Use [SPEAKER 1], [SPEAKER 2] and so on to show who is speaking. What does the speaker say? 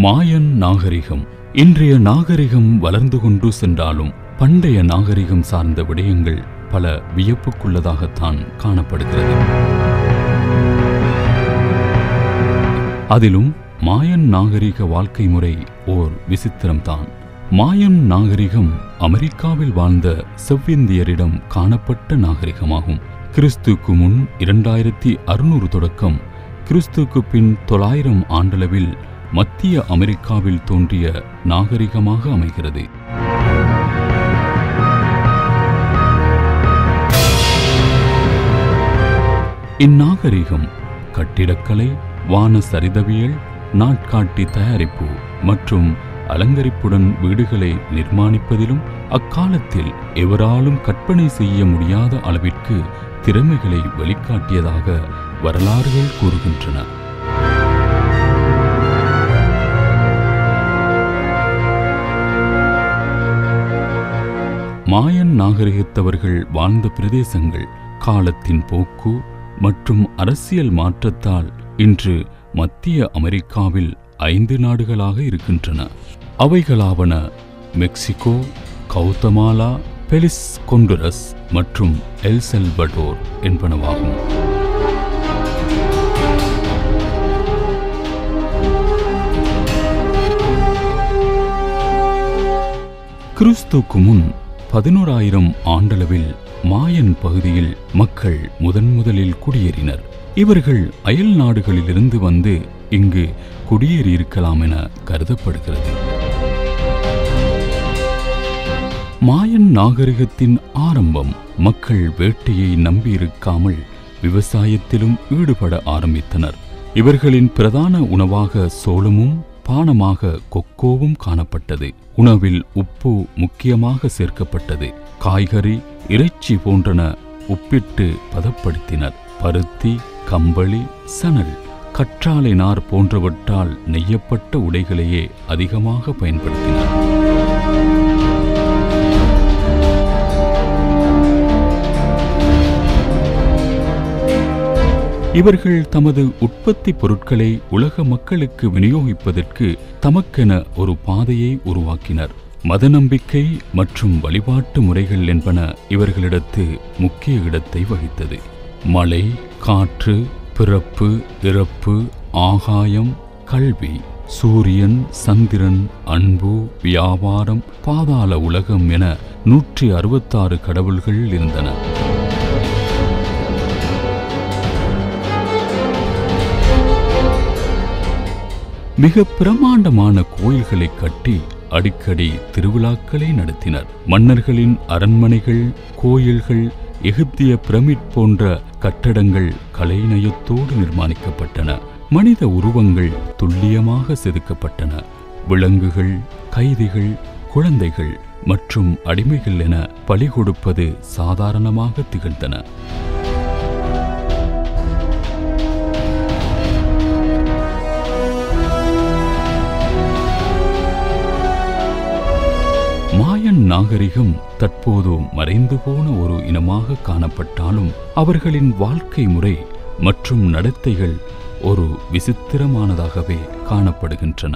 [SPEAKER 1] மாயன் நாகரிகம். இன்றைய நாகரிகம் வளர்ந்து கொண்டு சென்றாலும் பண்டைய நாகரிகம் சார்ந்த விடயங்கள் பல வியப்புக்குள்ளதாகத்தான் காணப்படுகிறது. அதிலும் மாயன் நாகரிக வாழ்க்கை முறை ஓர் விசித்திரம்தான். மாயன் நாகரிகம் அமெரிக்காவில் வாழ்ந்த செவ்விந்தியரிடம் காணப்பட்ட நாகரிகமாகும். கிறிஸ்துக்கு முன் 2600 தொடக்கம் கிறிஸ்துக்கு பின் 900 ஆண்டளவில் மத்திய அமெரிக்காவில் தோன்றிய நாகரிகமாக அமைகிறது. இந்நாகரிகம் கட்டிடக்கலை, வான சரிதவியல், நாட்காட்டி தயாரிப்பு மற்றும் அலங்கரிப்புடன் வீடுகளை நிர்மாணிப்பதிலும் அக்காலத்தில் எவராலும் கற்பனை செய்ய முடியாத அளவிற்கு திறமைகளை வெளிக்காட்டியதாக வரலாறுகள் கூறுகின்றன. மாயன் நாகரிகத்தவர்கள் வாழ்ந்த பிரதேசங்கள் காலத்தின் போக்கு மற்றும் அரசியல் மாற்றத்தால் இன்று மத்திய அமெரிக்காவில் 5 நாடுகளாக இருக்கின்றன. அவைகளாவன மெக்சிகோ, கவுதமாலா, பெலிஸ், கொண்டுரஸ் மற்றும் எல் சல்வடோர் என்பனவாகும். கிறிஸ்துக்கு முன் 11000 ஆண்டளவில் மாயன் பகுதியில் மக்கள் முதலில் குடியேறினர். இவர்கள் அயல் நாடுகளிலிருந்து வந்து இங்கு குடியேறியிருக்கலாம் என கருதப்படுகிறது. மாயன் நாகரிகத்தின் ஆரம்பம் மக்கள் வேட்டையை நம்பியிருக்காமல் விவசாயத்திலும் ஈடுபட ஆரம்பித்தனர். இவர்களின் பிரதான உணவாக சோளமும் பானமாக கொக்கோவும் காணப்பட்டது. உணவில் உப்பு முக்கியமாக சேர்க்கப்பட்டது. காய்கறி, இறைச்சி போன்றன உப்பிட்டு பதப்படுத்தினர். பருத்தி, கம்பளி, சணல், கற்றாழை நார் போன்றவற்றால் நெய்யப்பட்ட உடைகளையே அதிகமாக பயன்படுத்தினர். இவர்கள் தமது உற்பத்தி பொருட்களை உலக மக்களுக்கு விநியோகிப்பதற்கு தமக்கென ஒரு பாதையை உருவாக்கினர். மத நம்பிக்கை மற்றும் வழிபாட்டு முறைகள் என்பன இவர்களிடத்து முக்கிய இடத்தை வகித்தது. மழை, காற்று, பிறப்பு, இறப்பு, ஆகாயம், கல்வி, சூரியன், சந்திரன், அன்பு, வியாபாரம், பாதாள உலகம் என 166 கடவுள்கள் இருந்தன. மிக பிரமாண்டமான கோயில்களை கட்டி அடிக்கடி திருவிழாக்களை நடத்தினர். மன்னர்களின் அரண்மனைகள், கோயில்கள், எகிப்திய பிரமிட் போன்ற கட்டடங்கள் கலைநயத்தோடு நிர்மாணிக்கப்பட்டன. மனித உருவங்கள் துல்லியமாக செதுக்கப்பட்டன. விலங்குகள், கைதிகள், குழந்தைகள் மற்றும் அடிமைகள் என பலி கொடுப்பது சாதாரணமாக திகழ்ந்தன. மாயன் நாகரிகம் தற்போது மறைந்து போன ஒரு இனமாக காணப்பட்டாலும் அவர்களின் வாழ்க்கை முறை மற்றும் நடத்தைகள் ஒரு விசித்திரமானதாகவே காணப்படுகின்றன.